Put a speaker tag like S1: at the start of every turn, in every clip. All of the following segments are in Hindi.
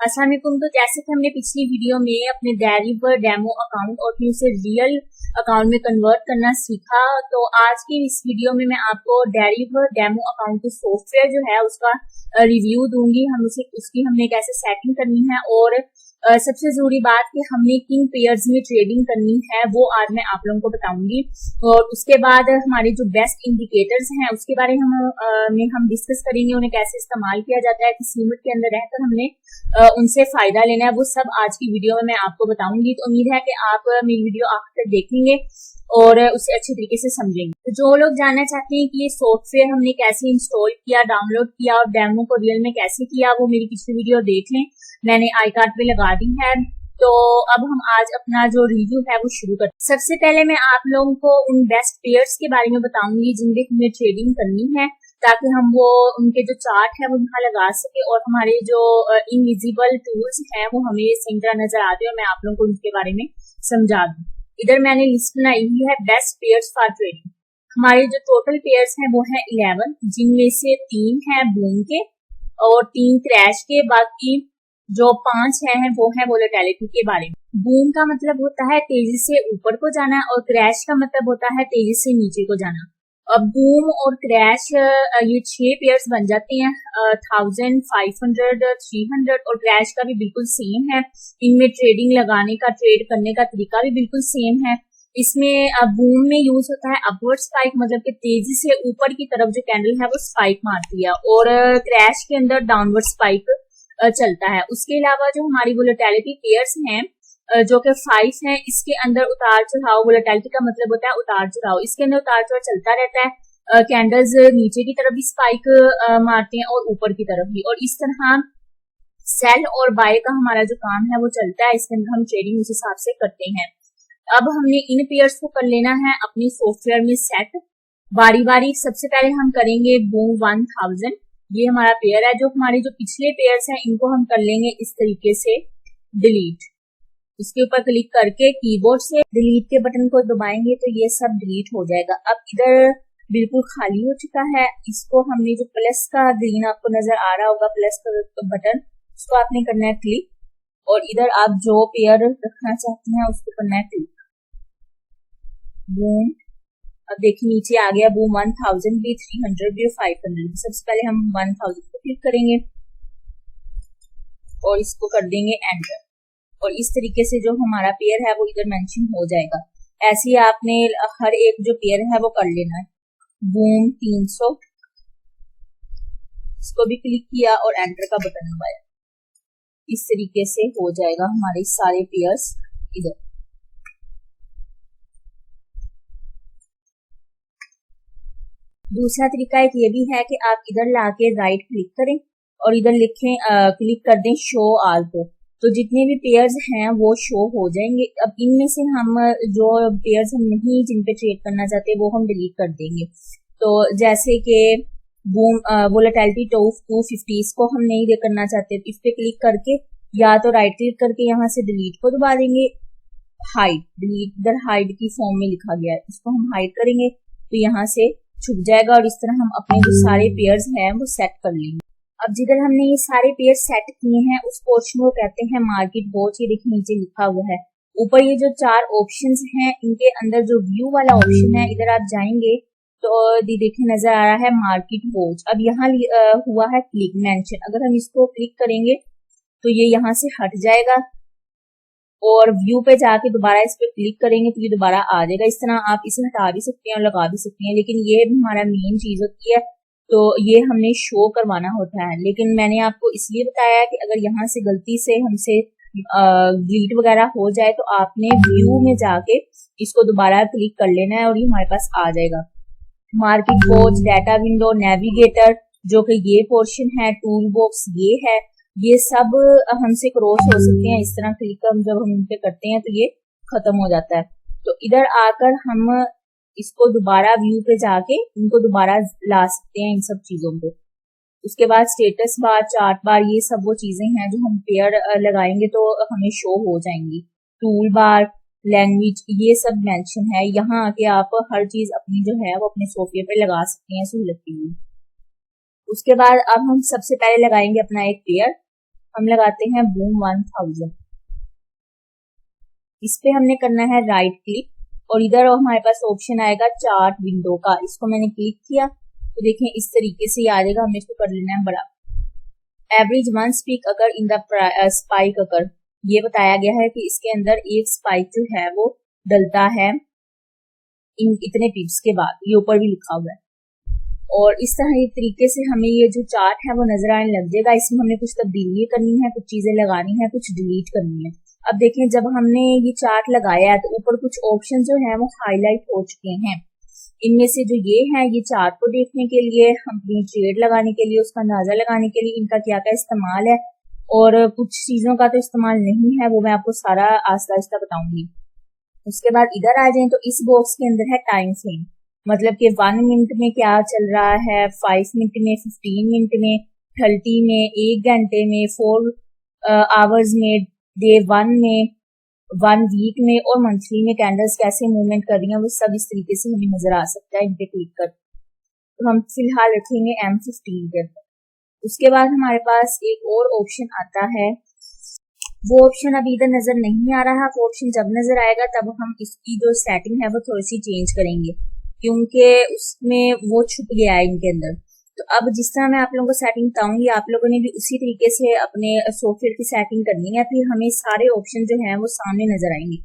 S1: अस्सलाम वालेकुम। तो जैसे कि हमने पिछली वीडियो में अपने डेरिव डेमो अकाउंट और फिर उसे रियल अकाउंट में कन्वर्ट करना सीखा, तो आज की इस वीडियो में मैं आपको डेरिव डेमो अकाउंट के सॉफ्टवेयर जो है उसका रिव्यू दूंगी। उसकी हमने कैसे सेटिंग करनी है और सबसे जरूरी बात कि हमने किन पेयर्स में ट्रेडिंग करनी है वो आज मैं आप लोगों को बताऊंगी। और उसके बाद हमारे जो बेस्ट इंडिकेटर्स हैं उसके बारे में हम डिस्कस करेंगे, उन्हें कैसे इस्तेमाल किया जाता है, किस लिमिट के अंदर रहकर हमने उनसे फायदा लेना है, वो सब आज की वीडियो में मैं आपको बताऊंगी। तो उम्मीद है कि आप मेरी वीडियो आखिर तक देखेंगे और उसे अच्छे तरीके से समझेंगे। तो जो लोग जानना चाहते हैं कि ये सॉफ्टवेयर हमने कैसे इंस्टॉल किया, डाउनलोड किया और डेमो को रियल में कैसे किया, वो मेरी पिछली वीडियो देख लें, मैंने आई कार्ड पे लगा दी है। तो अब हम आज अपना जो रिव्यू है वो शुरू करते हैं। सबसे पहले मैं आप लोगों को उन बेस्ट पेयर्स के बारे में बताऊंगी जिनके हमें ट्रेडिंग करनी है, ताकि हम वो उनके जो चार्ट है वो यहाँ लगा सके और हमारे जो इनविजिबल टूल्स हैं वो हमें सही तरह नजर आते हैं और मैं आप लोगों को उनके बारे में समझा दूं। इधर मैंने लिस्ट बनाई हुई है बेस्ट पेयर्स फॉर ट्रेडिंग। हमारे जो टोटल पेयर्स हैं वो है 11, जिनमें से 3 हैं बूम के और 3 क्रैश के, बाकी जो 5 हैं वो है वोलेटिलिटी के बारे में। बूम का मतलब होता है तेजी से ऊपर को जाना और क्रैश का मतलब होता है तेजी से नीचे को जाना। अब बूम और क्रैश ये 6 पेयर्स बन जाते हैं 1000, 500, 300 और क्रैश का भी बिल्कुल सेम है। इनमें ट्रेडिंग लगाने का, ट्रेड करने का तरीका भी बिल्कुल सेम है। इसमें बूम में यूज होता है अपवर्ड स्पाइक, मतलब कि तेजी से ऊपर की तरफ जो कैंडल है वो स्पाइक मारती है, और क्रैश के अंदर डाउनवर्ड स्पाइक चलता है। उसके अलावा जो हमारी वोलेटिलिटी पेयर्स हैं जो कि 5 हैं, इसके अंदर उतार चढ़ाव, वोलेटिलिटी का मतलब होता है उतार चढ़ाव, इसके अंदर उतार चढ़ाव चलता रहता है। कैंडल्स नीचे की तरफ भी स्पाइक मारते हैं और ऊपर की तरफ भी, और इस तरह सेल और बाय का हमारा जो काम है वो चलता है। इसके अंदर हम ट्रेडिंग उस हिसाब से करते हैं। अब हमने इन पेयर्स को कर लेना है अपने सॉफ्टवेयर में सेट बारी बारी। सबसे पहले हम करेंगे बूम 1000, ये हमारा पेयर है। जो हमारे जो पिछले पेयर्स हैं इनको हम कर लेंगे इस तरीके से डिलीट। इसके ऊपर क्लिक करके कीबोर्ड से डिलीट के बटन को दबाएंगे तो ये सब डिलीट हो जाएगा। अब इधर बिल्कुल खाली हो चुका है। इसको हमने जो प्लस का ग्रीन आपको नजर आ रहा होगा प्लस का बटन, उसको आपने करना है क्लिक, और इधर आप जो पेयर रखना चाहते हैं उसको करना है क्लिक। बूम, अब देखिए नीचे आ गया बूम 1000 भी, 300 भी और 500 भी। सबसे पहले हम 1000 को क्लिक करेंगे और इसको कर देंगे एंटर, और इस तरीके से जो हमारा पेयर है वो इधर मेंशन हो जाएगा। ऐसे ही आपने हर एक जो पेयर है वो कर लेना है। बूम 300, इसको भी क्लिक किया और एंटर का बटन दबाया। इस तरीके से हो जाएगा हमारे सारे पेयर्स इधर। दूसरा तरीका एक ये भी है कि आप इधर लाके राइट क्लिक करें और इधर लिखें क्लिक कर दें शो ऑल को, तो जितने भी पेयर्स हैं वो शो हो जाएंगे। अब इनमें से हम जो पेयर्स हम नहीं जिन पे ट्रेड करना चाहते वो हम डिलीट कर देंगे। तो जैसे कि बूम वोलेटिलिटी 250, इसको हम नहीं करना चाहते, इस पे क्लिक करके या तो राइट क्लिक करके यहाँ से डिलीट को दबा देंगे। हाइड, डिलीट इधर हाइड की फॉर्म में लिखा गया है, इसको हम हाइड करेंगे तो यहाँ से छुप जाएगा, और इस तरह हम अपने जो सारे पेयर्स हैं वो सेट कर लेंगे। अब जिधर हमने ये सारे पेयर सेट किए हैं उस पोर्शन को कहते हैं मार्केट वॉच। ये देखिए नीचे लिखा हुआ है। ऊपर ये जो 4 ऑप्शंस हैं इनके अंदर जो व्यू वाला ऑप्शन है, इधर आप जाएंगे तो देखिए नजर आ रहा है मार्केट वॉच। अब यहाँ हुआ है क्लिक मेंशन, अगर हम इसको क्लिक करेंगे तो ये यहाँ से हट जाएगा, और व्यू पे जाके दोबारा इस पे क्लिक करेंगे तो ये दोबारा आ जाएगा। इस तरह आप इसे हटा भी सकते हैं और लगा भी सकते हैं, लेकिन ये हमारा मेन चीज होती है तो ये हमने शो करवाना होता है। लेकिन मैंने आपको इसलिए बताया कि अगर यहाँ से गलती से हमसे डिलीट वगैरह हो जाए तो आपने व्यू में जाके इसको दोबारा क्लिक कर लेना है और ये हमारे पास आ जाएगा। Market watch, data window, navigator जो कि ये पोर्शन है, टूल बॉक्स ये है, ये सब हमसे क्रॉस हो सकते हैं। इस तरह क्लिक जब हम इन पे करते हैं तो ये खत्म हो जाता है। तो इधर आकर हम इसको दोबारा व्यू पे जाके इनको दोबारा ला सकते हैं इन सब चीजों को। उसके बाद स्टेटस बार, चार्ट बार, ये सब वो चीजें हैं जो हम पेयर लगाएंगे तो हमें शो हो जाएंगी। टूल बार, लैंग्वेज, ये सब मेंशन है। यहाँ आके आप हर चीज अपनी जो है वो अपने सॉफ्टवेयर पे लगा सकते हैं सहूलत के लिए। उसके बाद अब हम सबसे पहले लगाएंगे अपना एक पेयर हम लगाते हैं बूम 1000। इस पे हमने करना है राइट क्लिक और इधर हमारे पास ऑप्शन आएगा चार्ट विंडो का। इसको मैंने क्लिक किया तो देखें इस तरीके से आ जाएगा। हमें इसको कर लेना है बड़ा। एवरेज 1 स्पीक अगर इन द स्पाइक अगर ये बताया गया है कि इसके अंदर एक स्पाइक जो है वो डलता है इन इतने पिप्स के बाद, ये ऊपर भी लिखा हुआ है। और इस तरह एक तरीके से हमें ये जो चार्ट है वो नजर आने लग जाएगा। इसमें हमने कुछ तब्दीली करनी है, कुछ चीजें लगानी है, कुछ डिलीट करनी है। अब देखें जब हमने ये चार्ट लगाया है तो ऊपर कुछ ऑप्शन जो है वो हाईलाइट हो चुके हैं। इनमें से जो ये है ये चार्ट को देखने के लिए, अपनी ट्रेड लगाने के लिए, उसका अंदाजा लगाने के लिए इनका क्या क्या इस्तेमाल है, और कुछ चीजों का तो इस्तेमाल नहीं है, वो मैं आपको सारा आहिस्ता आहिस्ता बताऊंगी। उसके बाद इधर आ जाए तो इस बॉक्स के अंदर है टाइम फ्रेम, मतलब कि 1 मिनट में क्या चल रहा है, 5 मिनट में, 15 मिनट में, 30 में, 1 घंटे में, 4 आवर्स में, डे 1 में, 1 वीक में और मंथली में कैंडल्स कैसे मूवमेंट कर रही हैं वो सब इस तरीके से हमें नजर आ सकता है इन पे क्लिक कर। तो हम फिलहाल रखेंगे M15 के अंदर। उसके बाद हमारे पास एक और ऑप्शन आता है, वो ऑप्शन अभी इधर नजर नहीं आ रहा। वो ऑप्शन जब नजर आएगा तब हम इसकी जो सेटिंग है वो थोड़ी सी चेंज करेंगे, क्योंकि उसमें वो छुप गया है इनके अंदर। तो अब जिस तरह मैं आप लोगों को सेटिंग बताऊंगी आप लोगों ने भी उसी तरीके से अपने सॉफ्टवेयर की सेटिंग करनी है, फिर हमें सारे ऑप्शन जो है वो सामने नजर आएंगे।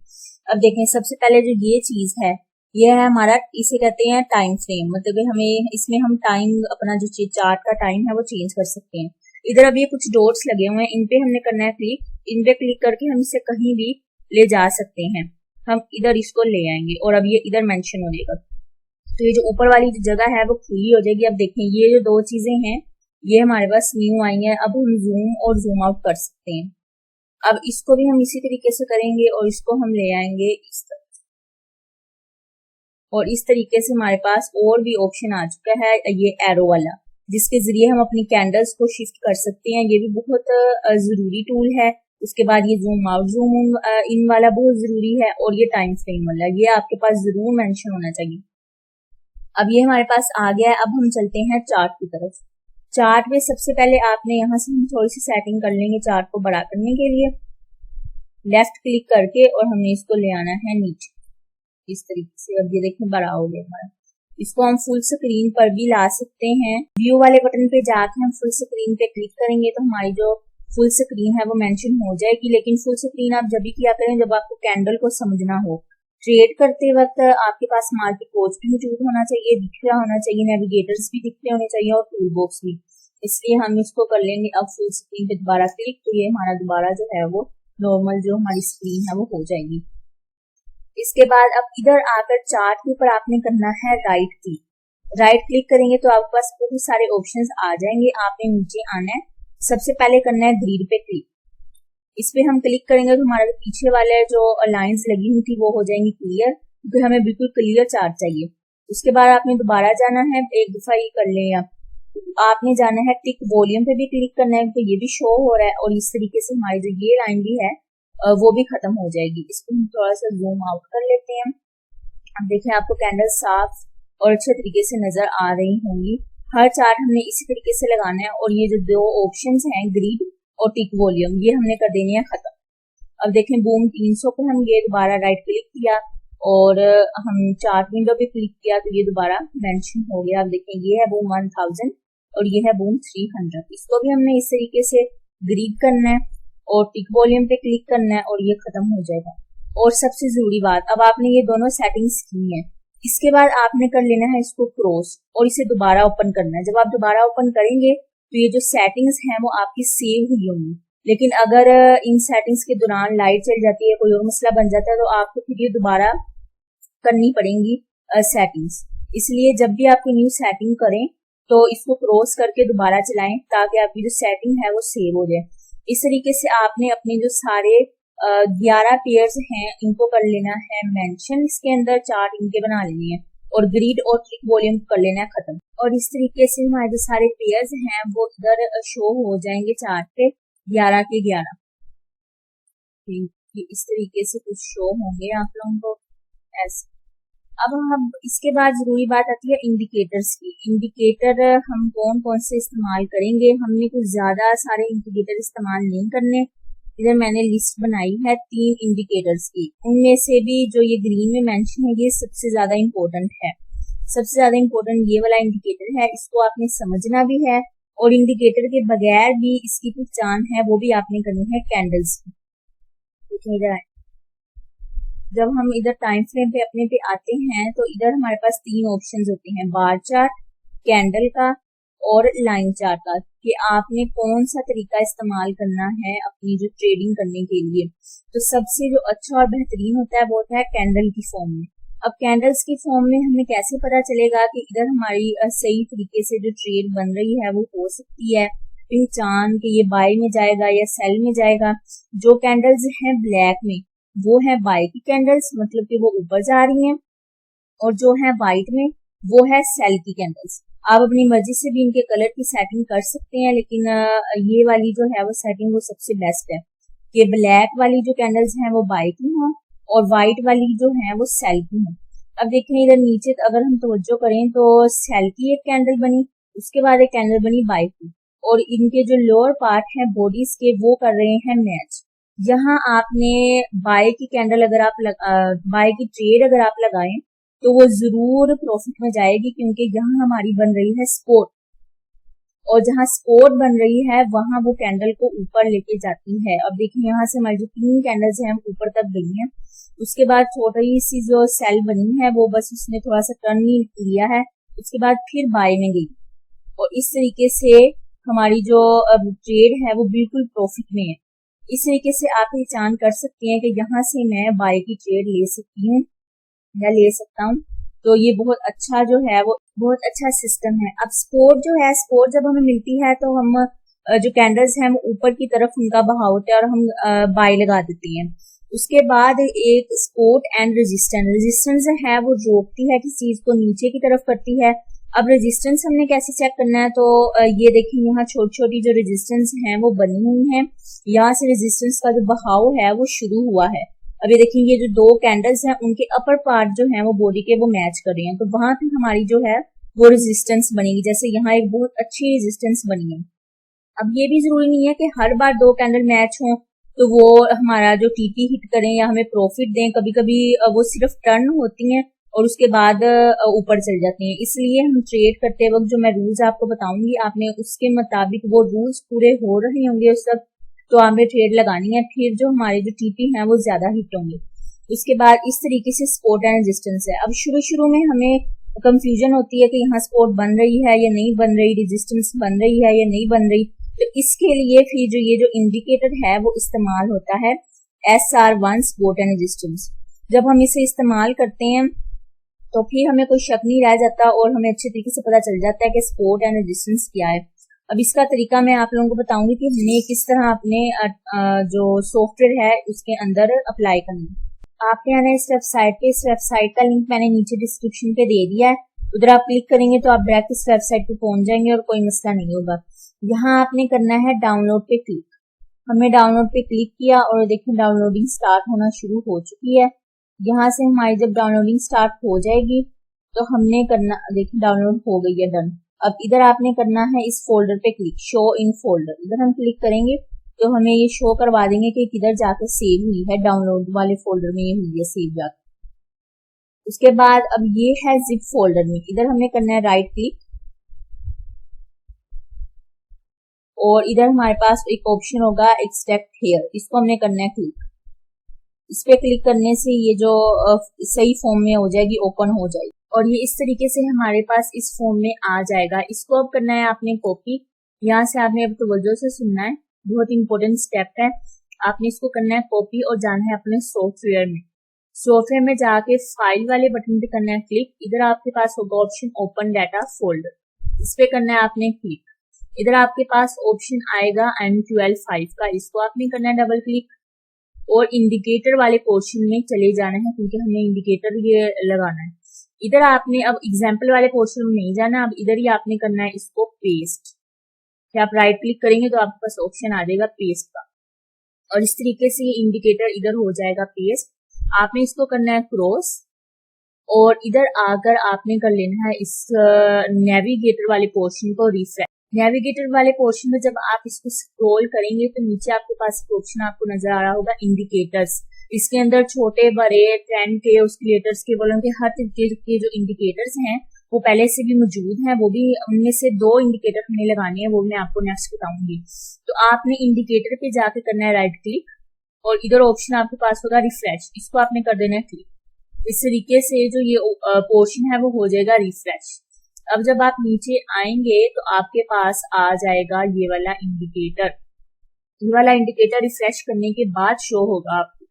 S1: अब देखें सबसे पहले जो ये चीज है ये है हमारा, इसे कहते हैं टाइम फ्रेम, मतलब हमें इसमें हम टाइम अपना जो चार्ट का टाइम है वो चेंज कर सकते हैं। इधर अब ये कुछ डॉट्स लगे हुए हैं, इन पे हमने करना है क्लिक। इन पे क्लिक करके हम इसे कहीं भी ले जा सकते हैं। हम इधर इसको ले आएंगे और अब ये इधर मेंशन हो जाएगा, तो ये जो ऊपर वाली जो जगह है वो खुली हो जाएगी। अब देखें ये जो दो चीजें हैं ये हमारे पास न्यू आई हैं। अब हम जूम और जूम आउट कर सकते हैं। अब इसको भी हम इसी तरीके से करेंगे और इसको हम ले आएंगे इस तरह, और इस तरीके से हमारे पास और भी ऑप्शन आ चुका है ये एरो वाला, जिसके जरिए हम अपनी कैंडल्स को शिफ्ट कर सकते हैं। ये भी बहुत जरूरी टूल है। उसके बाद ये जूम आउट जूम इन वाला बहुत जरूरी है, और ये टाइम फ्रेम वाला ये आपके पास जरूर मेंशन होना चाहिए। अब ये हमारे पास आ गया है। अब हम चलते हैं चार्ट की तरफ। चार्ट में सबसे पहले आपने यहाँ से हम थोड़ी सी सेटिंग कर लेंगे चार्ट को बड़ा करने के लिए, लेफ्ट क्लिक करके, और हमने इसको ले आना है नीचे इस तरीके से। अब ये देखिए बड़ा हो गया हमारा। इसको हम फुल स्क्रीन पर भी ला सकते हैं। व्यू वाले बटन पे जाके हम फुल स्क्रीन पे क्लिक करेंगे तो हमारी जो फुल स्क्रीन है वो मेंशन हो जाएगी। लेकिन फुल स्क्रीन आप जब भी किया करें जब आपको कैंडल को समझना हो। ट्रेड करते वक्त आपके पास मार्केट कोच भी मौजूद होना चाहिए, दिख रहा होना चाहिए, नेविगेटर्स भी दिख रहे होने चाहिए और टूल बॉक्स भी। इसलिए हम इसको कर लेंगे अब फुल स्क्रीन पे दोबारा क्लिक, तो ये हमारा दोबारा जो है वो नॉर्मल जो हमारी स्क्रीन है वो हो जाएगी। इसके बाद अब इधर आकर चार्ट के ऊपर आपने करना है राइट क्लिक। राइट क्लिक करेंगे तो आपके पास बहुत सारे ऑप्शंस आ जाएंगे। आपने नीचे आना है, सबसे पहले करना है ग्रिड पे क्लिक। इस पे हम क्लिक करेंगे तो हमारे पीछे वाले जो लाइंस लगी हुई थी वो हो जाएंगी क्लियर, क्योंकि हमें बिल्कुल क्लियर चार्ट चाहिए। उसके बाद आपने दोबारा जाना है, एक दफा ये कर लें आपने जाना है टिक वॉल्यूम पे भी क्लिक करना है, तो ये भी शो हो रहा है, और इस तरीके से हमारी जो ये लाइन भी है वो भी खत्म हो जाएगी। इसको हम थोड़ा सा जूम आउट कर लेते हैं। अब देखें आपको कैंडल साफ और अच्छे तरीके से नजर आ रही होंगी। हर चार्ट हमने इसी तरीके से लगाना है, और ये जो दो ऑप्शंस हैं ग्रिड और टिक वॉल्यूम ये हमने कर देनी है खत्म। अब देखें बूम 300 पे हम ये दोबारा राइट क्लिक किया और हम चार्ट विंडो पे क्लिक किया तो ये दोबारा मेंशन हो गया। अब देखें ये है बूम 1000 और ये है बूम 300। इसको भी हमने इस तरीके से ग्रिड करना है और टिक वॉल्यूम पे क्लिक करना है और ये खत्म हो जाएगा। और सबसे जरूरी बात, अब आपने ये दोनों सेटिंग्स की हैं, इसके बाद आपने कर लेना है इसको क्रॉस और इसे दोबारा ओपन करना है। जब आप दोबारा ओपन करेंगे तो ये जो सेटिंग्स हैं वो आपकी सेव हुई होंगी। लेकिन अगर इन सेटिंग्स के दौरान लाइट चल जाती है, कोई और मसला बन जाता है, तो आपको फिर ये दोबारा करनी पड़ेंगी सेटिंग्स। इसलिए जब भी आप न्यू सेटिंग करें तो इसको क्रॉस करके दोबारा चलाएं ताकि आपकी जो सेटिंग है वो सेव हो जाए। इस तरीके से आपने अपने जो सारे 11 पेयर्स हैं इनको कर लेना है मेंशन, इसके अंदर चार्ट इनके बना लेने हैं और ग्रिड और टिक वॉल्यूम कर लेना है खत्म। और इस तरीके से हमारे जो सारे पेयर्स हैं वो इधर शो हो जाएंगे चार्ट पे 11 के 11। इस तरीके से कुछ शो होंगे आप लोगों को ऐसे। अब हम इसके बाद जरूरी बात आती है इंडिकेटर्स की। इंडिकेटर हम कौन कौन से इस्तेमाल करेंगे, हमने कुछ ज्यादा सारे इंडिकेटर इस्तेमाल नहीं करने। इधर मैंने लिस्ट बनाई है 3 इंडिकेटर्स की, उनमें से भी जो ये ग्रीन में मेंशन है ये सबसे ज्यादा इम्पोर्टेंट है। सबसे ज्यादा इम्पोर्टेंट ये वाला इंडिकेटर है, इसको आपने समझना भी है और इंडिकेटर के बगैर भी इसकी पहचान है वो भी आपने करनी है कैंडल्स की। देखिए इधर आए, जब हम इधर टाइम फ्रेम पे अपने पे आते हैं तो इधर हमारे पास 3 ऑप्शंस होते हैं, बार चार्ट, कैंडल का और लाइन चार्ट का, कि आपने कौन सा तरीका इस्तेमाल करना है अपनी जो ट्रेडिंग करने के लिए। तो सबसे जो अच्छा और बेहतरीन होता है वो होता है कैंडल की फॉर्म में। अब कैंडल्स की फॉर्म में हमें कैसे पता चलेगा कि इधर हमारी सही तरीके से जो ट्रेड बन रही है वो हो सकती है पहचान कि ये बाय में जाएगा या सेल में जाएगा। जो कैंडल्स हैं ब्लैक में वो है बाय की कैंडल्स, मतलब कि वो ऊपर जा रही हैं, और जो है व्हाइट में वो है सेल की कैंडल्स। आप अपनी मर्जी से भी इनके कलर की सेटिंग कर सकते हैं, लेकिन ये वाली जो है वो सेटिंग वो सबसे बेस्ट है कि ब्लैक वाली जो कैंडल्स हैं वो बाय की हों और व्हाइट वाली जो है वो सेल की हों। अब देखें इधर नीचे अगर हम तवज्जो करें तो सेल की एक कैंडल बनी, उसके बाद एक कैंडल बनी बाय की, और इनके जो लोअर पार्ट है बॉडीज के वो कर रहे हैं मैच। यहाँ आपने बाय की कैंडल अगर आप बाय की ट्रेड अगर आप लगाएं तो वो जरूर प्रॉफिट में जाएगी, क्योंकि यहाँ हमारी बन रही है सपोर्ट, और जहाँ सपोर्ट बन रही है वहां वो कैंडल को ऊपर लेके जाती है। अब देखिए यहाँ से हमारी जो 3 कैंडल्स हैं ऊपर तक गई हैं, उसके बाद छोटी सी जो सेल बनी है वो बस उसने थोड़ा सा टर्न ही लिया है, उसके बाद फिर बाय में गई, और इस तरीके से हमारी जो ट्रेड है वो बिल्कुल प्रॉफिट में है। इस तरीके से आप पहचान कर सकते हैं कि यहाँ से मैं बाय की ट्रेड ले सकती हूँ या ले सकता हूँ। तो ये बहुत अच्छा जो है वो बहुत अच्छा सिस्टम है। अब सपोर्ट जो है, सपोर्ट जब हमें मिलती है तो हम जो कैंडल्स हैं वो ऊपर की तरफ उनका बहाव होता है और हम बाय लगा देते हैं। उसके बाद एक सपोर्ट एंड रेजिस्टेंस, रेजिस्टेंस है वो रोकती है किसी चीज को, नीचे की तरफ करती है। अब रेजिस्टेंस हमने कैसे चेक करना है, तो ये देखिए यहाँ छोटी छोटी जो रेजिस्टेंस हैं वो बनी हुई हैं, यहाँ से रेजिस्टेंस का जो बहाव है वो शुरू हुआ है। अब ये देखिए ये जो 2 कैंडल्स हैं उनके अपर पार्ट जो है वो बॉडी के वो मैच कर रहे हैं, तो वहां पे हमारी जो है वो रेजिस्टेंस बनेगी। जैसे यहाँ एक बहुत अच्छी रेजिस्टेंस बनी है। अब ये भी जरूरी नहीं है कि हर बार 2 कैंडल मैच हों तो वो हमारा जो टीपी हिट करें या हमें प्रॉफिट दें। कभी कभी वो सिर्फ टर्न होती हैं और उसके बाद ऊपर चल जाती हैं। इसलिए हम ट्रेड करते वक्त जो मैं रूल्स आपको बताऊंगी, आपने उसके मुताबिक वो रूल्स पूरे हो रहे होंगे उस वक्त तो आपने ट्रेड लगानी है, फिर जो हमारे जो टीपी हैं वो ज्यादा हिट होंगे। उसके बाद इस तरीके से सपोर्ट एंड रेजिस्टेंस है। अब शुरू में हमें कंफ्यूजन होती है कि यहाँ सपोर्ट बन रही है या नहीं बन रही, रेजिस्टेंस बन रही है या नहीं बन रही, तो इसके लिए फिर जो ये जो इंडिकेटर है वो इस्तेमाल होता है SR1 सपोर्ट एंड रेजिस्टेंस। जब हम इसे इस्तेमाल करते हैं तो फिर हमें कोई शक नहीं रह जाता और हमें अच्छे तरीके से पता चल जाता है कि सपोर्ट एंड रेजिस्टेंस क्या है। अब इसका तरीका मैं आप लोगों को बताऊंगी कि हमें किस तरह अपने जो सॉफ्टवेयर है उसके अंदर अप्लाई करना है। आपने आना इस वेबसाइट पे, इस वेबसाइट का लिंक मैंने नीचे डिस्क्रिप्शन पे दे दिया है, उधर आप क्लिक करेंगे तो आप डायरेक्ट इस वेबसाइट पे पहुंच जाएंगे और कोई मसला नहीं होगा। यहाँ आपने करना है डाउनलोड पे क्लिक। हमने डाउनलोड पे क्लिक किया और देखिए डाउनलोडिंग स्टार्ट होना शुरू हो चुकी है। यहाँ से हमारी जब डाउनलोडिंग स्टार्ट हो जाएगी तो हमने करना, देखिए डाउनलोड हो गई है, डन। अब इधर आपने करना है इस फोल्डर पे क्लिक, शो इन फोल्डर। इधर हम क्लिक करेंगे तो हमें ये शो करवा देंगे कि किधर जाकर सेव हुई है, डाउनलोड वाले फोल्डर में ये हुई है सेव जाकर। उसके बाद अब ये है जिप फोल्डर में, इधर हमें करना है राइट क्लिक और इधर हमारे पास एक ऑप्शन होगा एक्सट्रैक्ट हेयर, इसको हमने करना है क्लिक। इस पे क्लिक करने से ये जो सही फॉर्म में हो जाएगी, ओपन हो जाएगी और ये इस तरीके से हमारे पास इस फॉर्म में आ जाएगा। इसको अब करना है आपने कॉपी, यहाँ से आपने अब तवज्जो से सुनना है, बहुत इंपॉर्टेंट स्टेप है। आपने इसको करना है कॉपी और जाना है अपने सॉफ्टवेयर में। सॉफ्टवेयर में जाके फाइल वाले बटन पे करना है क्लिक। इधर आपके पास होगा ऑप्शन ओपन डाटा फोल्डर, इस पे करना है आपने क्लिक। इधर आपके पास ऑप्शन आएगा M12 का, इसको आपने करना है डबल क्लिक और इंडिकेटर वाले पोर्शन में चले जाना है, क्योंकि हमें इंडिकेटर ये लगाना है। इधर आपने अब एग्जाम्पल वाले पोर्शन में नहीं जाना, अब इधर ही आपने करना है इसको पेस्ट। कि आप राइट क्लिक करेंगे तो आपके पास ऑप्शन आ जाएगा पेस्ट का, और इस तरीके से ये इंडिकेटर इधर हो जाएगा पेस्ट। आपने इसको करना है क्रॉस और इधर आकर आपने कर लेना है इस नेविगेटर वाले पोर्शन को रिफ्रेश। नेविगेटर वाले पोर्शन में जब आप इसको स्क्रॉल करेंगे तो नीचे आपके पास एक ऑप्शन आपको नजर आ रहा होगा इंडिकेटर्स। इसके अंदर छोटे बड़े ट्रेंड के, ऑस्किलेटर्स के, बोलों के हर तरीके के जो इंडिकेटर्स हैं वो पहले से भी मौजूद हैं। वो भी उनमें से 2 इंडिकेटर हमने लगाने हैं, वो मैं आपको नेक्स्ट बताऊंगी। तो आपने इंडिकेटर पे जाके करना है राइट क्लिक और इधर ऑप्शन आपके पास होगा रिफ्रेश, इसको आपने कर देना है क्लिक। इस तरीके से जो ये पोर्शन है वो हो जाएगा रिफ्रेश। अब जब आप नीचे आएंगे तो आपके पास आ जाएगा ये वाला इंडिकेटर। ये वाला इंडिकेटर रिफ्रेश करने के बाद शो होगा आपको।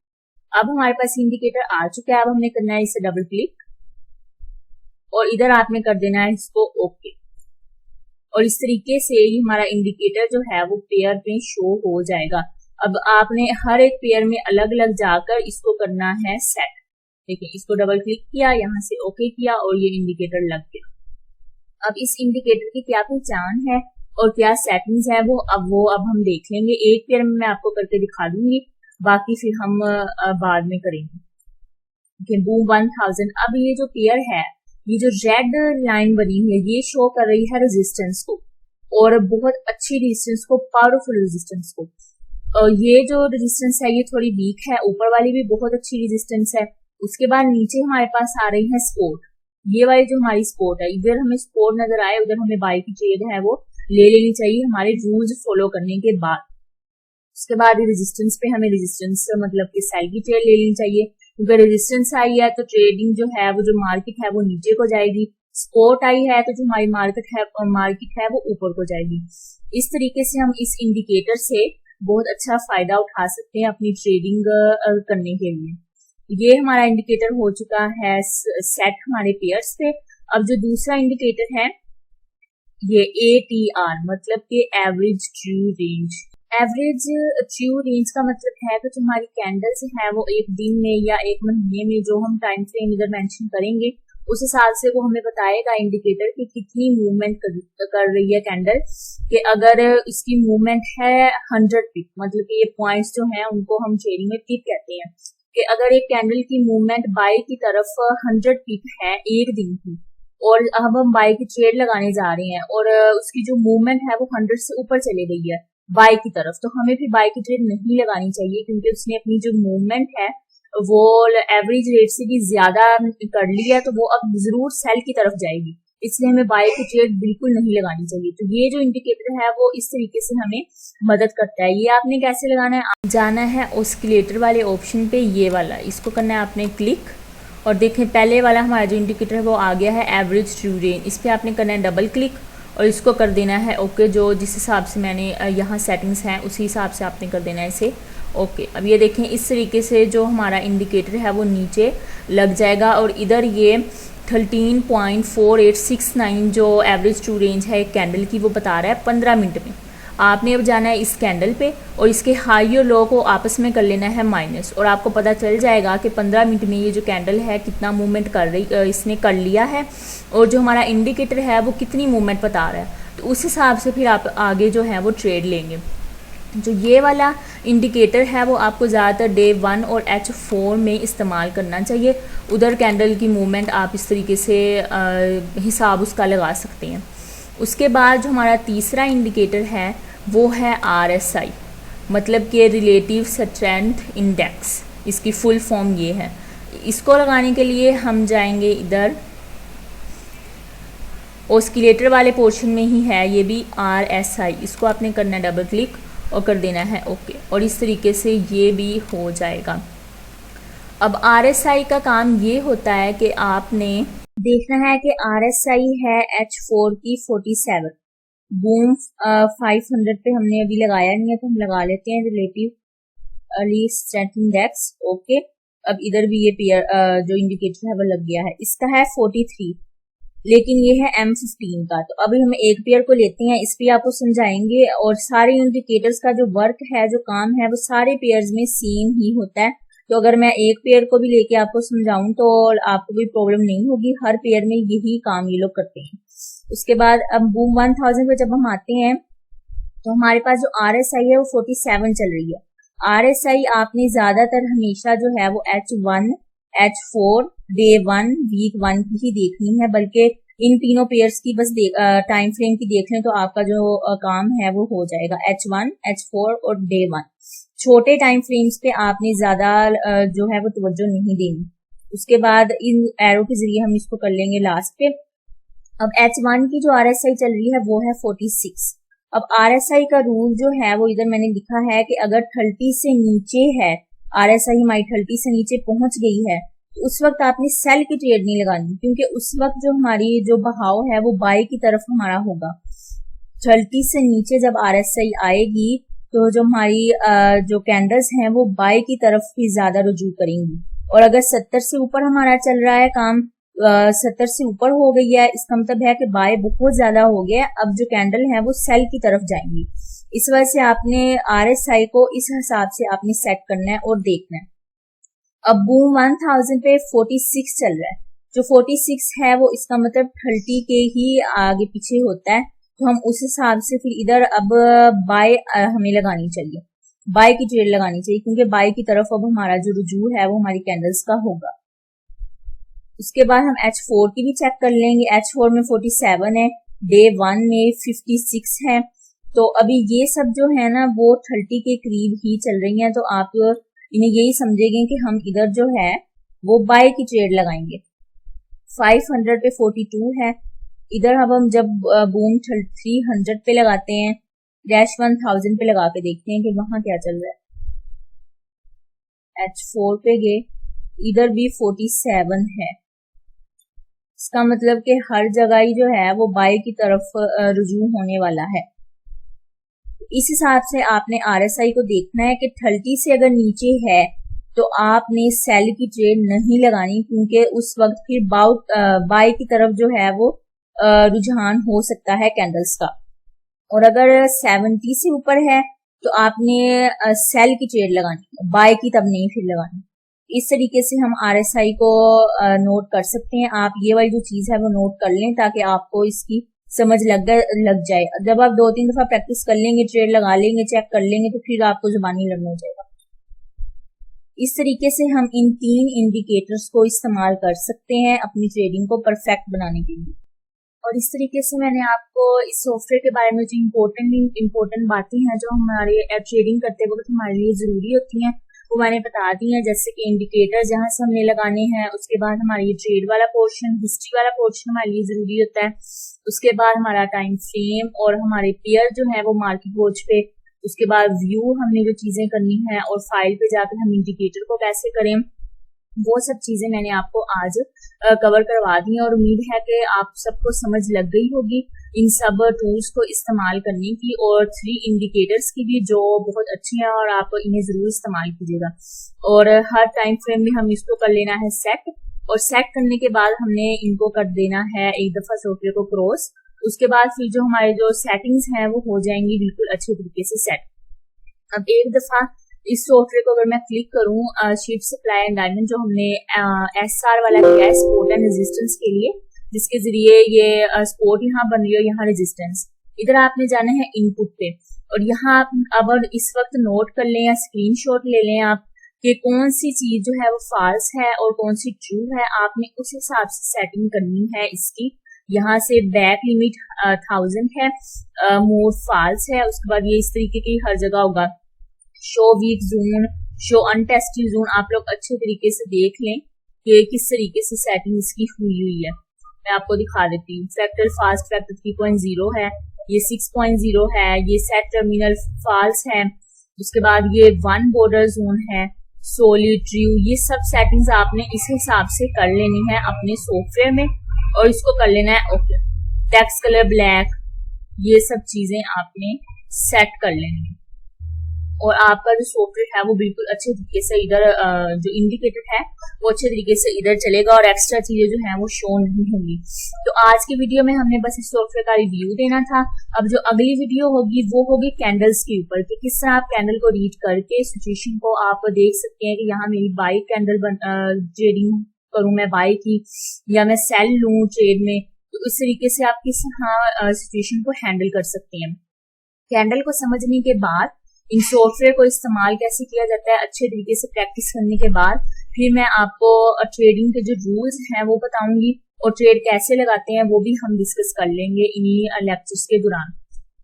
S1: अब हमारे पास इंडिकेटर आ चुका है। अब हमने करना है इसे डबल क्लिक और इधर आपने कर देना है इसको ओके। और इस तरीके से ही हमारा इंडिकेटर जो है वो पेयर पे शो हो जाएगा। अब आपने हर एक पेयर में अलग अलग जाकर इसको करना है सेट। देखिए, इसको डबल क्लिक किया, यहाँ से ओके किया और ये इंडिकेटर लग गया। अब इस इंडिकेटर की क्या पहचान है और क्या सेटिंग्स है वो अब हम देख लेंगे। एक पेयर में मैं आपको करके दिखा दूंगी, बाकी फिर हम बाद में करेंगे। बूम 1000। अब ये जो पेयर है, ये जो रेड लाइन बनी हुई है, ये शो कर रही है रेजिस्टेंस को, और बहुत अच्छी रेजिस्टेंस को, पावरफुल रेजिस्टेंस को। ये जो रेजिस्टेंस है ये थोड़ी वीक है, ऊपर वाली भी बहुत अच्छी रेजिस्टेंस है। उसके बाद नीचे हमारे पास आ रही है सपोर्ट। ये वाली जो हमारी सपोर्ट है, इधर हमें सपोर्ट नजर आए, उधर हमें बाई की ट्रेड है वो ले लेनी चाहिए हमारे रूल्स फॉलो करने के बाद। उसके बाद रेजिस्टेंस पे हमें रेजिस्टेंस मतलब कि सेल की ट्रेड ले लेनी चाहिए, क्योंकि रेजिस्टेंस आई है तो ट्रेडिंग जो है वो, जो मार्केट है वो नीचे को जाएगी। सपोर्ट आई है तो जो हमारी मार्केट है वो ऊपर को जाएगी। इस तरीके से हम इस इंडिकेटर से बहुत अच्छा फायदा उठा सकते हैं अपनी ट्रेडिंग करने के लिए। ये हमारा इंडिकेटर हो चुका है सेट हमारे पेयर्स पे। अब जो दूसरा इंडिकेटर है ये ATR, मतलब कि average true range. Average true range का मतलब है कि जो हमारी कैंडल्स है वो एक दिन में या एक महीने में जो हम टाइम फ्रेम इधर मेंशन करेंगे उस हिसाब से वो हमें बताएगा इंडिकेटर कि कितनी मूवमेंट कर रही है कैंडल। कि अगर इसकी मूवमेंट है 100 पिप, मतलब कि ये पॉइंट्स जो हैं उनको हम ट्रेडिंग में पिप कहते हैं, कि अगर एक कैंडल की मूवमेंट बाय की तरफ 100 पिप है एक दिन की, और अब हम बाय की ट्रेड लगाने जा रहे हैं और उसकी जो मूवमेंट है वो 100 से ऊपर चली गई है बाय की तरफ, तो हमें फिर बाय की ट्रेड नहीं लगानी चाहिए, क्योंकि उसने अपनी जो मूवमेंट है वो एवरेज रेट से भी ज्यादा कर ली है, तो वो अब जरूर सेल की तरफ जाएगी, इसलिए हमें बाय की ट्रेड बिल्कुल नहीं लगानी चाहिए। तो ये जो इंडिकेटर है वो इस तरीके से हमें मदद करता है। ये आपने कैसे लगाना है, जाना है ऑस्किलेटर वाले ऑप्शन पे, ये वाला, इसको करना है आपने क्लिक, और देखें पहले वाला हमारा जो इंडिकेटर है वो आ गया है एवरेज ट्रू रेंज। इस पर आपने करना है डबल क्लिक और इसको कर देना है ओके। जो जिस हिसाब से मैंने यहाँ सेटिंग्स हैं उसी हिसाब से आपने कर देना है इसे ओके। अब ये देखें इस तरीके से जो हमारा इंडिकेटर है वो नीचे लग जाएगा, और इधर ये 13.4869 जो एवरेज ट्रू रेंज है एक कैंडल की वो बता रहा है 15 मिनट में। आपने अब जाना है इस कैंडल पे और इसके हाई और लो को आपस में कर लेना है माइनस, और आपको पता चल जाएगा कि 15 मिनट में ये जो कैंडल है कितना मूवमेंट कर रही, इसने कर लिया है, और जो हमारा इंडिकेटर है वो कितनी मूवमेंट बता रहा है। तो उस हिसाब से फिर आप आगे जो है वो ट्रेड लेंगे। जो ये वाला इंडिकेटर है वो आपको ज़्यादातर डे 1 और H4 में इस्तेमाल करना चाहिए। उधर कैंडल की मूवमेंट आप इस तरीके से हिसाब उसका लगा सकते हैं। उसके बाद जो हमारा तीसरा इंडिकेटर है वो है RSI, मतलब कि रिलेटिव स्ट्रेंथ इंडेक्स, इसकी फुल फॉर्म ये है। इसको लगाने के लिए हम जाएंगे इधर ऑस्किलेटर वाले पोर्शन में ही है ये भी RSI, इसको आपने करना है डबल क्लिक और कर देना है ओके, और इस तरीके से ये भी हो जाएगा। अब RSI का काम ये होता है कि आपने देखना है कि RSI है H4 की 47, बूम 500 पे हमने अभी लगाया नहीं है तो हम लगा लेते हैं रिलेटिव स्ट्रेंथ इंडेक्स ओके। अब इधर भी ये पेयर जो इंडिकेटर है वो लग गया है, इसका है 43, लेकिन ये है M15 का। तो अभी हम एक पेयर को लेते हैं, इस पे आपको समझाएंगे, और सारे इंडिकेटर्स का जो वर्क है, जो काम है, वो सारे पेयर्स में सेम ही होता है। तो अगर मैं एक पेयर को भी लेके आपको समझाऊं तो आपको कोई प्रॉब्लम नहीं होगी, हर पेयर में यही काम ये लोग करते हैं। उसके बाद अब बूम 1000 पे जब हम आते हैं तो हमारे पास जो RSI है वो 47 चल रही है। RSI आपने ज्यादातर हमेशा जो है वो H1 H4 डे 1 वीक 1 की ही देखनी है, बल्कि इन तीनों पेयर्स की बस टाइम फ्रेम की देख लें तो आपका जो काम है वो हो जाएगा। H1, H4 और डे 1। छोटे टाइम फ्रेम्स पे आपने ज्यादा जो है वो तवज्जो नहीं देनी। उसके बाद इन एरो के जरिए हम इसको कर लेंगे लास्ट पे। अब H1 की जो RSI चल रही है वो है 46। अब RSI का रूल जो है वो इधर मैंने लिखा है कि अगर 30 से नीचे है, RSI हमारी 30 से नीचे पहुंच गई है, तो उस वक्त आपने सेल की ट्रेड नहीं लगानी, क्योंकि उस वक्त जो हमारी जो बहाव है वो बाई की तरफ हमारा होगा। 30 से नीचे जब RSI आएगी तो जो हमारी जो कैंडल्स हैं वो बाई की तरफ ही ज्यादा रुजू करेंगी। और अगर 70 से ऊपर हमारा चल रहा है काम, 70 से ऊपर हो गई है, इसका मतलब है कि बाय बहुत ज्यादा हो गया है, अब जो कैंडल है वो सेल की तरफ जाएंगी। इस वजह से आपने RSI को इस हिसाब से आपने सेट करना है और देखना है। अब बूम 1000 पे 46 चल रहा है, जो 46 है वो इसका मतलब 30 के ही आगे पीछे होता है, तो हम उस हिसाब से फिर इधर अब बाय हमें लगानी चाहिए, बाय की ट्रेड लगानी चाहिए, क्योंकि बाय की तरफ अब हमारा जो रुजू है वो हमारी कैंडल्स का होगा। उसके बाद हम H4 की भी चेक कर लेंगे। H4 में 47 है, डे 1 में 56 है, तो अभी ये सब जो है ना वो 30 के करीब ही चल रही हैं, तो आप इन्हें यही समझेंगे कि हम इधर जो है वो बाय की ट्रेड लगाएंगे। 500 पे 42 है, इधर अब हम जब बूम 300 पे लगाते हैं, डैश 1000 पे लगा के देखते हैं कि वहां क्या चल रहा है। H4 पे गए, इधर भी 47 है, इसका मतलब कि हर जगह ही जो है वो बाय की तरफ रुजू होने वाला है। इस हिसाब से आपने RSI को देखना है कि 30 से अगर नीचे है तो आपने सेल की ट्रेड नहीं लगानी, क्योंकि उस वक्त फिर बाय की तरफ जो है वो रुझान हो सकता है कैंडल्स का। और अगर 70 से ऊपर है तो आपने सेल की ट्रेड लगानी, बाय की तब नहीं फिर लगानी। इस तरीके से हम RSI को नोट कर सकते हैं। आप ये वाली जो चीज है वो नोट कर लें ताकि आपको इसकी समझ लग जाए। जब आप 2-3 दफा प्रैक्टिस कर लेंगे, ट्रेड लगा लेंगे, चेक कर लेंगे, तो फिर आपको जुबानी लर्न हो जाएगा। इस तरीके से हम इन 3 इंडिकेटर्स को इस्तेमाल कर सकते हैं अपनी ट्रेडिंग को परफेक्ट बनाने के लिए। और इस तरीके से मैंने आपको इस सॉफ्टवेयर के बारे में जो इम्पोर्टेंट बातें हैं जो हमारे ट्रेडिंग करते वक्त हमारे लिए जरूरी होती हैं वो मैंने बता दी है। जैसे कि इंडिकेटर जहां से हमने लगाने हैं, उसके बाद हमारा ये ट्रेड वाला पोर्शन, हिस्ट्री वाला पोर्शन हमारे लिए जरूरी होता है। उसके बाद हमारा टाइम फ्रेम और हमारे पेयर जो है वो मार्केट वॉच पे, उसके बाद व्यू हमने जो चीजें करनी है, और फाइल पे जाकर हम इंडिकेटर को कैसे करें, वो सब चीजें मैंने आपको आज कवर करवा दी है। और उम्मीद है कि आप सबको समझ लग गई होगी इन सब टूल्स को इस्तेमाल करने की, और 3 इंडिकेटर्स की भी जो बहुत अच्छी हैं, और आप इन्हें जरूर इस्तेमाल कीजिएगा। और हर टाइम फ्रेम में हम इसको कर लेना है सेट, और सेट करने के बाद हमने इनको कर देना है एक दफा सॉफ्टवेयर को क्रॉस। उसके बाद फिर जो हमारे जो सेटिंग्स हैं वो हो जाएंगी बिल्कुल अच्छे तरीके से सेट। अब एक दफा इस सॉफ्टवेयर को अगर मैं क्लिक करूं, शीट सप्लाई एंड डायमंड जो हमने SR वाला किया है, सपोर्ट एंड रेजिस्टेंस के लिए, जिसके जरिए ये सपोर्ट यहाँ बन रही है, यहाँ रेजिस्टेंस, इधर आपने जाना है इनपुट पे, और यहाँ अब इस वक्त नोट कर लें या स्क्रीनशॉट ले लें आप कि कौन सी चीज जो है वो फॉल्स है और कौन सी ट्रू है। आपने उस हिसाब से सेटिंग करनी है इसकी। यहाँ से बैक लिमिट 1000 है, मोर फॉल्स है। उसके बाद ये इस तरीके की हर जगह होगा, show week zone, show untested zone. आप लोग अच्छे तरीके से देख लें कि किस तरीके से सेटिंग इसकी हुई है। मैं आपको दिखा देती हूँ। फैक्टर फास्ट फैक्टर 3.0 है, ये 6.0 है, ये सेट टर्मिनल फॉल्स है। उसके बाद ये 1 बॉर्डर जोन है, सॉलिड ट्रू। ये सब सेटिंग्स आपने इस हिसाब से कर लेनी है अपने सॉफ्टवेयर में, और इसको कर लेना है ओके। टेक्स्ट कलर ब्लैक, ये सब चीजें आपने सेट कर लेनी है, और आपका जो सॉफ्टवेयर है वो बिल्कुल अच्छे तरीके से इधर जो इंडिकेटर है वो अच्छे तरीके से इधर चलेगा, और एक्स्ट्रा चीजें जो है वो शो नहीं होंगी। तो आज की वीडियो में हमने बस इस सॉफ्टवेयर का रिव्यू देना था। अब जो अगली वीडियो होगी वो होगी कैंडल्स के ऊपर, कि किस तरह आप कैंडल को रीड करके सिचुएशन को आप देख सकते हैं कि यहाँ मेरी बाई कैंडल ट्रेडिंग करूं मैं बाई की, या मैं सेल लूं ट्रेड में। तो इस तरीके से आप किस तरह सिचुएशन को हैंडल कर सकते हैं। कैंडल को समझने के बाद इन सॉफ्टवेयर को इस्तेमाल कैसे किया जाता है, अच्छे तरीके से प्रैक्टिस करने के बाद फिर मैं आपको ट्रेडिंग के जो रूल्स हैं वो बताऊंगी और ट्रेड कैसे लगाते हैं वो भी हम डिस्कस कर लेंगे इन्हीं लेक्चर्स के दौरान।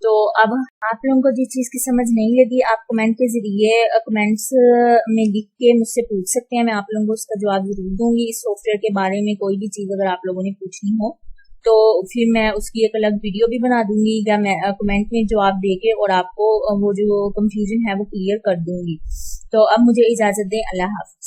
S1: तो अब आप लोगों को जिस चीज़ की समझ नहीं लगी आप कमेंट के जरिए कमेंट्स में लिख के मुझसे पूछ सकते हैं, मैं आप लोगों को उसका जवाब जरूर दूंगी। इस सॉफ्टवेयर के बारे में कोई भी चीज़ अगर आप लोगों ने पूछनी हो तो फिर मैं उसकी एक अलग वीडियो भी बना दूंगी या मैं कमेंट में जवाब देके और आपको वो जो कंफ्यूजन है वो क्लियर कर दूंगी। तो अब मुझे इजाज़त दें, अल्लाह हाफिज।